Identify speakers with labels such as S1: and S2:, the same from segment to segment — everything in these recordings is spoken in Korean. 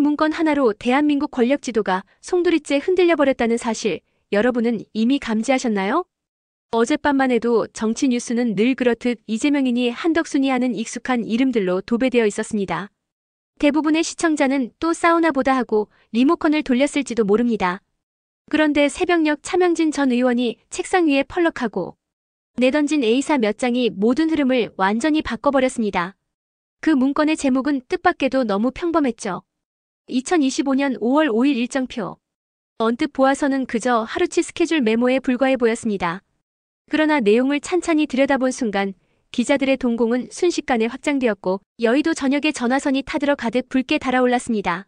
S1: 문건 하나로 대한민국 권력 지도가 송두리째 흔들려버렸다는 사실, 여러분은 이미 감지하셨나요? 어젯밤만 해도 정치 뉴스는 늘 그렇듯 이재명이니 한덕수니 하는 익숙한 이름들로 도배되어 있었습니다. 대부분의 시청자는 또 싸우나 보다 하고 리모컨을 돌렸을지도 모릅니다. 그런데 새벽녘 차명진 전 의원이 책상 위에 펄럭하고 내던진 A사 몇 장이 모든 흐름을 완전히 바꿔버렸습니다. 그 문건의 제목은 뜻밖에도 너무 평범했죠. 2025년 5월 5일 일정표. 언뜻 보아서는 그저 하루치 스케줄 메모에 불과해 보였습니다. 그러나 내용을 찬찬히 들여다본 순간 기자들의 동공은 순식간에 확장되었고 여의도 전역에 전화선이 타들어 가득 붉게 달아올랐습니다.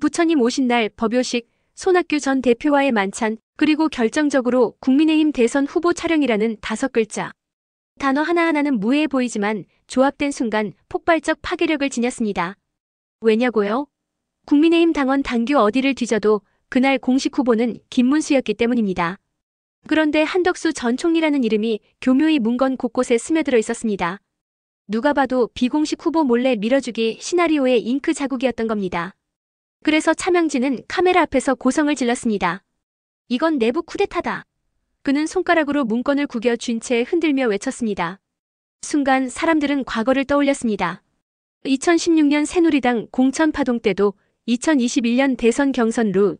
S1: 부처님 오신 날 법요식, 손학규 전 대표와의 만찬, 그리고 결정적으로 국민의힘 대선 후보 촬영이라는 5글자. 단어 하나하나는 무해해 보이지만 조합된 순간 폭발적 파괴력을 지녔습니다. 왜냐고요? 국민의힘 당원 당규 어디를 뒤져도 그날 공식 후보는 김문수였기 때문입니다. 그런데 한덕수 전 총리라는 이름이 교묘히 문건 곳곳에 스며들어 있었습니다. 누가 봐도 비공식 후보 몰래 밀어주기 시나리오의 잉크 자국이었던 겁니다. 그래서 차명진은 카메라 앞에서 고성을 질렀습니다. 이건 내부 쿠데타다. 그는 손가락으로 문건을 구겨 쥔 채 흔들며 외쳤습니다. 순간 사람들은 과거를 떠올렸습니다. 2016년 새누리당 공천파동 때도 2021년 대선 경선 루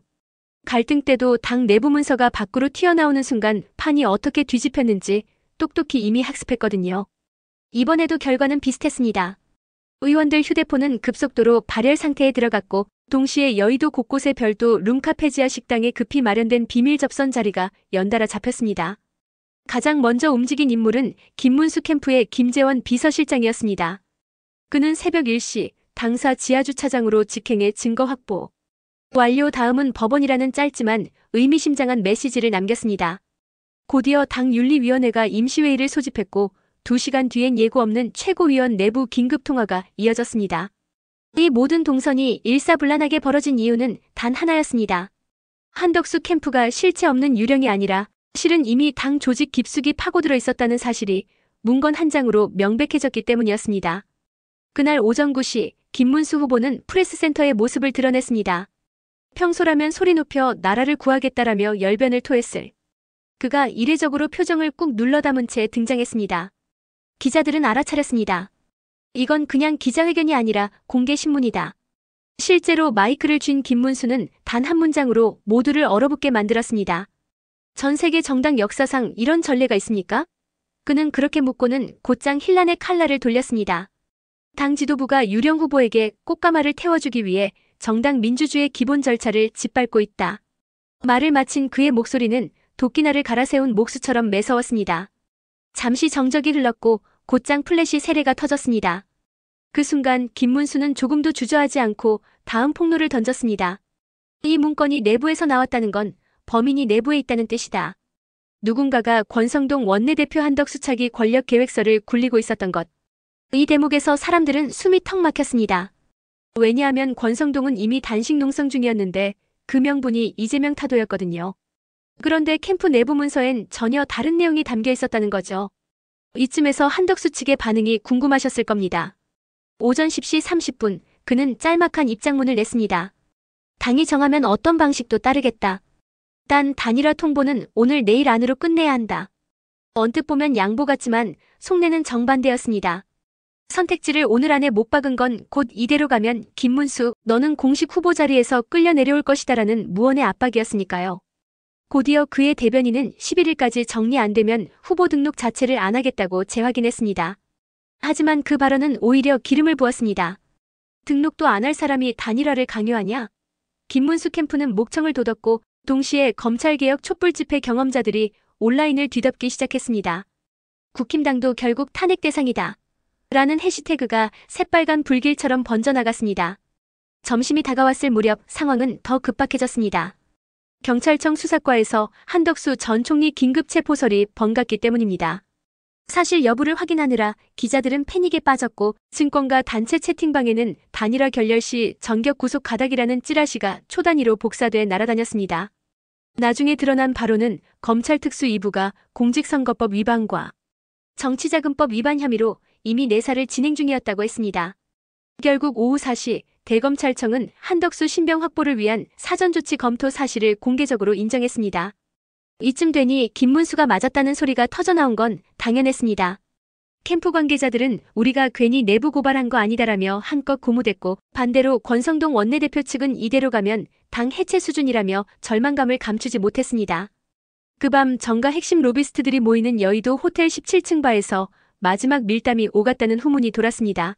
S1: 갈등 때도 당 내부 문서가 밖으로 튀어나오는 순간 판이 어떻게 뒤집혔는지 똑똑히 이미 학습했거든요. 이번에도 결과는 비슷했습니다. 의원들 휴대폰은 급속도로 발열 상태에 들어갔고 동시에 여의도 곳곳에 별도 룸카페지아 식당에 급히 마련된 비밀 접선 자리가 연달아 잡혔습니다. 가장 먼저 움직인 인물은 김문수 캠프의 김재원 비서실장이었습니다. 그는 새벽 1시 당사 지하주차장으로 직행해 증거 확보 완료. 다음은 법원이라는 짧지만 의미심장한 메시지를 남겼습니다. 곧이어 당 윤리위원회가 임시회의를 소집했고 2시간 뒤엔 예고 없는 최고위원 내부 긴급통화가 이어졌습니다. 이 모든 동선이 일사불란하게 벌어진 이유는 단 하나였습니다. 한덕수 캠프가 실체 없는 유령이 아니라 실은 이미 당 조직 깊숙이 파고들어 있었다는 사실이 문건 한 장으로 명백해졌기 때문이었습니다. 그날 오전 9시 김문수 후보는 프레스센터의 모습을 드러냈습니다. 평소라면 소리 높여 나라를 구하겠다라며 열변을 토했을 그가 이례적으로 표정을 꾹 눌러 담은 채 등장했습니다. 기자들은 알아차렸습니다. 이건 그냥 기자회견이 아니라 공개신문이다. 실제로 마이크를 쥔 김문수는 단 한 문장으로 모두를 얼어붙게 만들었습니다. 전 세계 정당 역사상 이런 전례가 있습니까? 그는 그렇게 묻고는 곧장 힐란의 칼날을 돌렸습니다. 당 지도부가 유령 후보에게 꽃가마를 태워주기 위해 정당 민주주의의 기본 절차를 짓밟고 있다. 말을 마친 그의 목소리는 도끼날을 갈아세운 목수처럼 매서웠습니다. 잠시 정적이 흘렀고 곧장 플래시 세례가 터졌습니다. 그 순간 김문수는 조금도 주저하지 않고 다음 폭로를 던졌습니다. 이 문건이 내부에서 나왔다는 건 범인이 내부에 있다는 뜻이다. 누군가가 권성동 원내대표 한덕수 차기 권력계획서를 굴리고 있었던 것. 이 대목에서 사람들은 숨이 턱 막혔습니다. 왜냐하면 권성동은 이미 단식 농성 중이었는데 그 명분이 이재명 타도였거든요. 그런데 캠프 내부 문서엔 전혀 다른 내용이 담겨 있었다는 거죠. 이쯤에서 한덕수 측의 반응이 궁금하셨을 겁니다. 오전 10시 30분 그는 짤막한 입장문을 냈습니다. 당이 정하면 어떤 방식도 따르겠다. 단 단일화 통보는 오늘 내일 안으로 끝내야 한다. 언뜻 보면 양보 같지만 속내는 정반대였습니다. 선택지를 오늘 안에 못 박은 건 곧 이대로 가면 김문수 너는 공식 후보 자리에서 끌려 내려올 것이다라는 무언의 압박이었으니까요. 곧이어 그의 대변인은 11일까지 정리 안 되면 후보 등록 자체를 안 하겠다고 재확인했습니다. 하지만 그 발언은 오히려 기름을 부었습니다. 등록도 안 할 사람이 단일화를 강요하냐? 김문수 캠프는 목청을 돋웠고 동시에 검찰개혁 촛불 집회 경험자들이 온라인을 뒤덮기 시작했습니다. 국힘당도 결국 탄핵 대상이다. 라는 해시태그가 새빨간 불길처럼 번져나갔습니다. 점심이 다가왔을 무렵 상황은 더 급박해졌습니다. 경찰청 수사과에서 한덕수 전 총리 긴급 체포설이 번갔기 때문입니다. 사실 여부를 확인하느라 기자들은 패닉에 빠졌고 증권가 단체 채팅방에는 단일화 결렬 시 전격 구속 가닥이라는 찌라시가 초단위로 복사돼 날아다녔습니다. 나중에 드러난 바로는 검찰 특수 2부가 공직선거법 위반과 정치자금법 위반 혐의로 이미 내사를 진행 중이었다고 했습니다. 결국 오후 4시 대검찰청은 한덕수 신병 확보를 위한 사전조치 검토 사실을 공개적으로 인정했습니다. 이쯤 되니 김문수가 맞았다는 소리가 터져나온 건 당연했습니다. 캠프 관계자들은 우리가 괜히 내부 고발한 거 아니다라며 한껏 고무됐고, 반대로 권성동 원내대표 측은 이대로 가면 당 해체 수준이라며 절망감을 감추지 못했습니다. 그 밤 정가 핵심 로비스트들이 모이는 여의도 호텔 17층 바에서 마지막 밀담이 오갔다는 후문이 돌았습니다.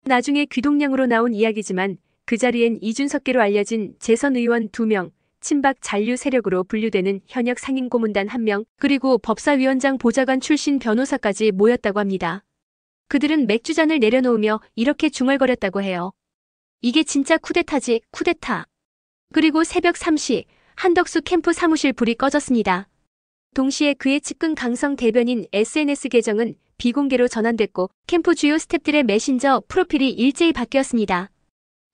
S1: 나중에 귀동냥으로 나온 이야기지만 그 자리엔 이준석계로 알려진 재선 의원 2명, 친박 잔류 세력으로 분류되는 현역 상임고문단 1명, 그리고 법사위원장 보좌관 출신 변호사까지 모였다고 합니다. 그들은 맥주잔을 내려놓으며 이렇게 중얼거렸다고 해요. 이게 진짜 쿠데타지, 쿠데타. 그리고 새벽 3시 한덕수 캠프 사무실 불이 꺼졌습니다. 동시에 그의 측근 강성 대변인 SNS 계정은 비공개로 전환됐고 캠프 주요 스태프들의 메신저 프로필이 일제히 바뀌었습니다.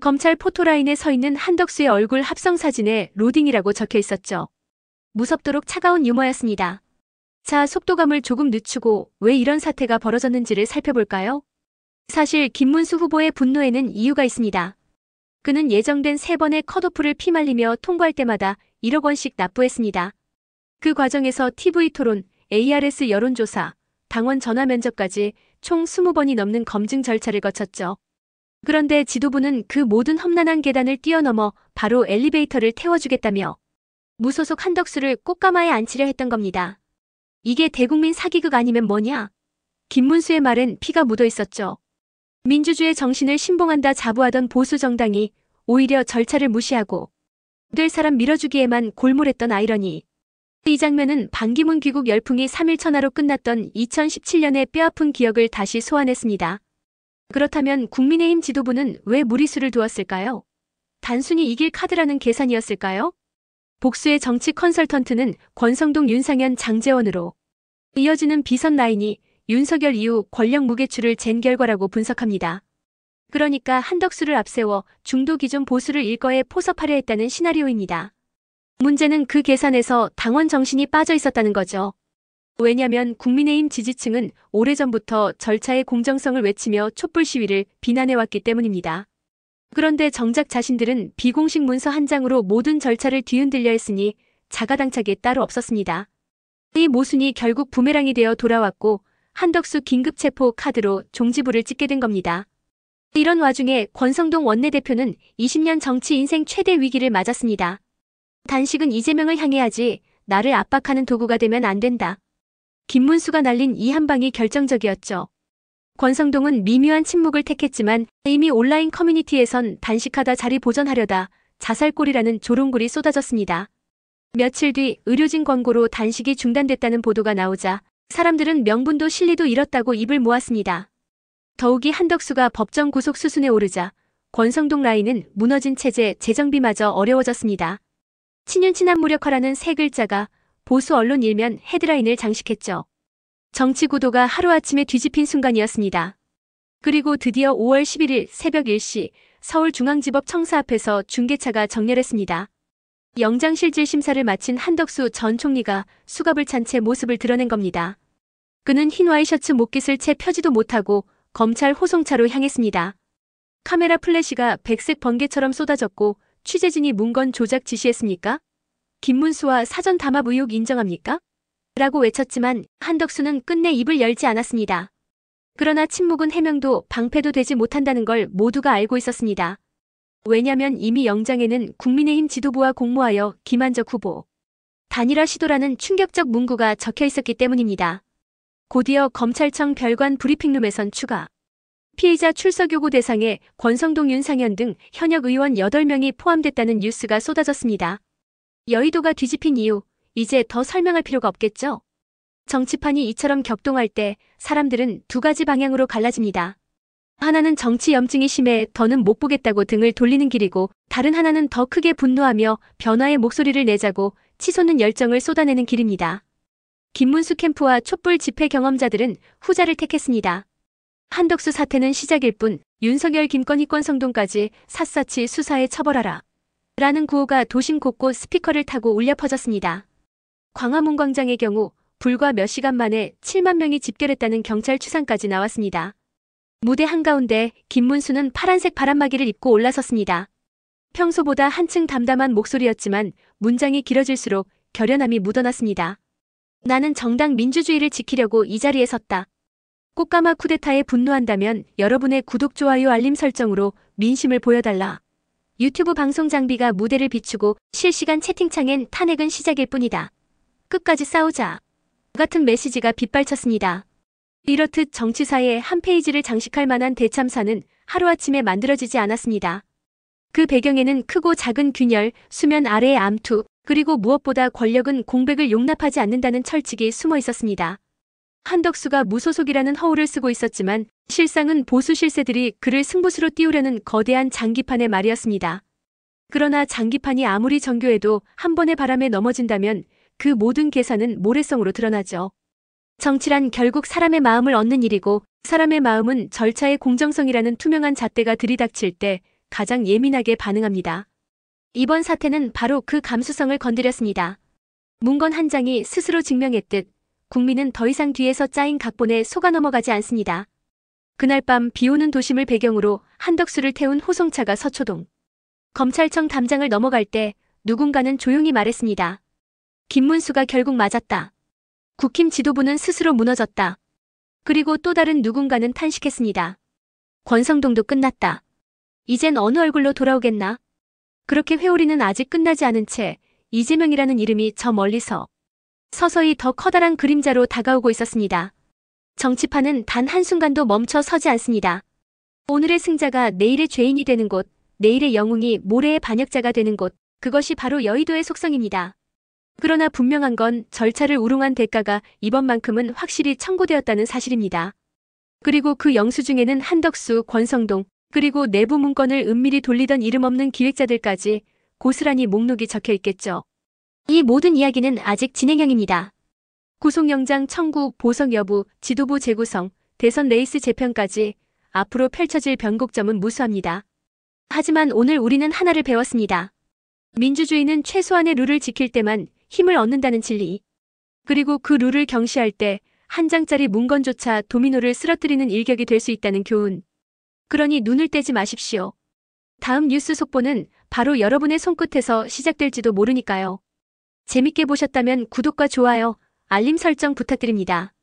S1: 검찰 포토라인에 서 있는 한덕수의 얼굴 합성 사진에 로딩이라고 적혀 있었죠. 무섭도록 차가운 유머였습니다. 자, 속도감을 조금 늦추고 왜 이런 사태가 벌어졌는지를 살펴볼까요? 사실 김문수 후보의 분노에는 이유가 있습니다. 그는 예정된 3번의 컷오프를 피말리며 통과할 때마다 1억 원씩 납부했습니다. 그 과정에서 TV토론, ARS 여론조사, 당원 전화 면접까지 총 20번이 넘는 검증 절차를 거쳤죠. 그런데 지도부는 그 모든 험난한 계단을 뛰어넘어 바로 엘리베이터를 태워주겠다며 무소속 한덕수를 꽃가마에 앉히려 했던 겁니다. 이게 대국민 사기극 아니면 뭐냐? 김문수의 말엔 피가 묻어 있었죠. 민주주의 정신을 신봉한다 자부하던 보수 정당이 오히려 절차를 무시하고 될 사람 밀어주기에만 골몰했던 아이러니. 이 장면은 반기문 귀국 열풍이 3일 천하로 끝났던 2017년의 뼈아픈 기억을 다시 소환했습니다. 그렇다면 국민의힘 지도부는 왜 무리수를 두었을까요? 단순히 이길 카드라는 계산이었을까요? 복수의 정치 컨설턴트는 권성동, 윤상현, 장제원으로 이어지는 비선 라인이 윤석열 이후 권력 무게추를 잰 결과라고 분석합니다. 그러니까 한덕수를 앞세워 중도 기존 보수를 일거에 포섭하려 했다는 시나리오입니다. 문제는 그 계산에서 당원 정신이 빠져 있었다는 거죠. 왜냐면 국민의힘 지지층은 오래전부터 절차의 공정성을 외치며 촛불 시위를 비난해왔기 때문입니다. 그런데 정작 자신들은 비공식 문서 한 장으로 모든 절차를 뒤흔들려 했으니 자가당착이 따로 없었습니다. 이 모순이 결국 부메랑이 되어 돌아왔고 한덕수 긴급체포 카드로 종지부를 찍게 된 겁니다. 이런 와중에 권성동 원내대표는 20년 정치 인생 최대 위기를 맞았습니다. 단식은 이재명을 향해 하지 나를 압박하는 도구가 되면 안 된다. 김문수가 날린 이 한 방이 결정적이었죠. 권성동은 미묘한 침묵을 택했지만 이미 온라인 커뮤니티에선 단식하다 자리 보전하려다 자살골이라는 조롱글이 쏟아졌습니다. 며칠 뒤 의료진 권고로 단식이 중단됐다는 보도가 나오자 사람들은 명분도 실리도 잃었다고 입을 모았습니다. 더욱이 한덕수가 법정 구속 수순에 오르자 권성동 라인은 무너진 체제 재정비마저 어려워졌습니다. 친윤친한 무력화라는 세 글자가 보수 언론 일면 헤드라인을 장식했죠. 정치 구도가 하루아침에 뒤집힌 순간이었습니다. 그리고 드디어 5월 11일 새벽 1시 서울중앙지법 청사 앞에서 중계차가 정렬했습니다. 영장실질 심사를 마친 한덕수 전 총리가 수갑을 찬 채 모습을 드러낸 겁니다. 그는 흰 와이셔츠 목깃을 채 펴지도 못하고 검찰 호송차로 향했습니다. 카메라 플래시가 백색 번개처럼 쏟아졌고 취재진이 문 건 조작 지시했습니까? 김문수와 사전 담합 의혹 인정합니까? 라고 외쳤지만 한덕수는 끝내 입을 열지 않았습니다. 그러나 침묵은 해명도 방패도 되지 못한다는 걸 모두가 알고 있었습니다. 왜냐면 이미 영장에는 국민의힘 지도부와 공모하여 김한적 후보 단일화 시도라는 충격적 문구가 적혀 있었기 때문입니다. 곧이어 검찰청 별관 브리핑룸에선 추가 피의자 출석 요구 대상에 권성동, 윤상현 등 현역 의원 8명이 포함됐다는 뉴스가 쏟아졌습니다. 여의도가 뒤집힌 이유, 이제 더 설명할 필요가 없겠죠? 정치판이 이처럼 격동할 때 사람들은 두 가지 방향으로 갈라집니다. 하나는 정치 염증이 심해 더는 못 보겠다고 등을 돌리는 길이고 다른 하나는 더 크게 분노하며 변화의 목소리를 내자고 치솟는 열정을 쏟아내는 길입니다. 김문수 캠프와 촛불 집회 경험자들은 후자를 택했습니다. 한덕수 사태는 시작일 뿐 윤석열, 김건희, 권성동까지 샅샅이 수사에 처벌하라. 라는 구호가 도심 곳곳 스피커를 타고 울려 퍼졌습니다. 광화문 광장의 경우 불과 몇 시간 만에 7만 명이 집결했다는 경찰 추산까지 나왔습니다. 무대 한가운데 김문수는 파란색 바람막이를 입고 올라섰습니다. 평소보다 한층 담담한 목소리였지만 문장이 길어질수록 결연함이 묻어났습니다. 나는 정당 민주주의를 지키려고 이 자리에 섰다. 꽃가마 쿠데타에 분노한다면 여러분의 구독, 좋아요, 알림 설정으로 민심을 보여달라. 유튜브 방송 장비가 무대를 비추고 실시간 채팅창엔 탄핵은 시작일 뿐이다. 끝까지 싸우자. 같은 메시지가 빗발쳤습니다. 이렇듯 정치사에 한 페이지를 장식할 만한 대참사는 하루아침에 만들어지지 않았습니다. 그 배경에는 크고 작은 균열, 수면 아래의 암투, 그리고 무엇보다 권력은 공백을 용납하지 않는다는 철칙이 숨어 있었습니다. 한덕수가 무소속이라는 허울을 쓰고 있었지만 실상은 보수 실세들이 그를 승부수로 띄우려는 거대한 장기판의 말이었습니다. 그러나 장기판이 아무리 정교해도 한 번의 바람에 넘어진다면 그 모든 계산은 모래성으로 드러나죠. 정치란 결국 사람의 마음을 얻는 일이고 사람의 마음은 절차의 공정성이라는 투명한 잣대가 들이닥칠 때 가장 예민하게 반응합니다. 이번 사태는 바로 그 감수성을 건드렸습니다. 문건 한 장이 스스로 증명했듯 국민은 더 이상 뒤에서 짜인 각본에 속아 넘어가지 않습니다. 그날 밤 비오는 도심을 배경으로 한덕수를 태운 호송차가 서초동 검찰청 담장을 넘어갈 때 누군가는 조용히 말했습니다. 김문수가 결국 맞았다. 국힘 지도부는 스스로 무너졌다. 그리고 또 다른 누군가는 탄식했습니다. 권성동도 끝났다. 이젠 어느 얼굴로 돌아오겠나? 그렇게 회오리는 아직 끝나지 않은 채 이재명이라는 이름이 저 멀리서 서서히 더 커다란 그림자로 다가오고 있었습니다. 정치판은 단 한순간도 멈춰 서지 않습니다. 오늘의 승자가 내일의 죄인이 되는 곳, 내일의 영웅이 모레의 반역자가 되는 곳, 그것이 바로 여의도의 속성입니다. 그러나 분명한 건 절차를 우롱한 대가가 이번만큼은 확실히 청구되었다는 사실입니다. 그리고 그 영수 중에는 한덕수, 권성동, 그리고 내부 문건을 은밀히 돌리던 이름 없는 기획자들까지 고스란히 목록이 적혀 있겠죠. 이 모든 이야기는 아직 진행형입니다. 구속영장 청구, 보석 여부, 지도부 재구성, 대선 레이스 재편까지 앞으로 펼쳐질 변곡점은 무수합니다. 하지만 오늘 우리는 하나를 배웠습니다. 민주주의는 최소한의 룰을 지킬 때만 힘을 얻는다는 진리. 그리고 그 룰을 경시할 때 한 장짜리 문건조차 도미노를 쓰러뜨리는 일격이 될 수 있다는 교훈. 그러니 눈을 떼지 마십시오. 다음 뉴스 속보는 바로 여러분의 손끝에서 시작될지도 모르니까요. 재밌게 보셨다면 구독과 좋아요, 알림 설정 부탁드립니다.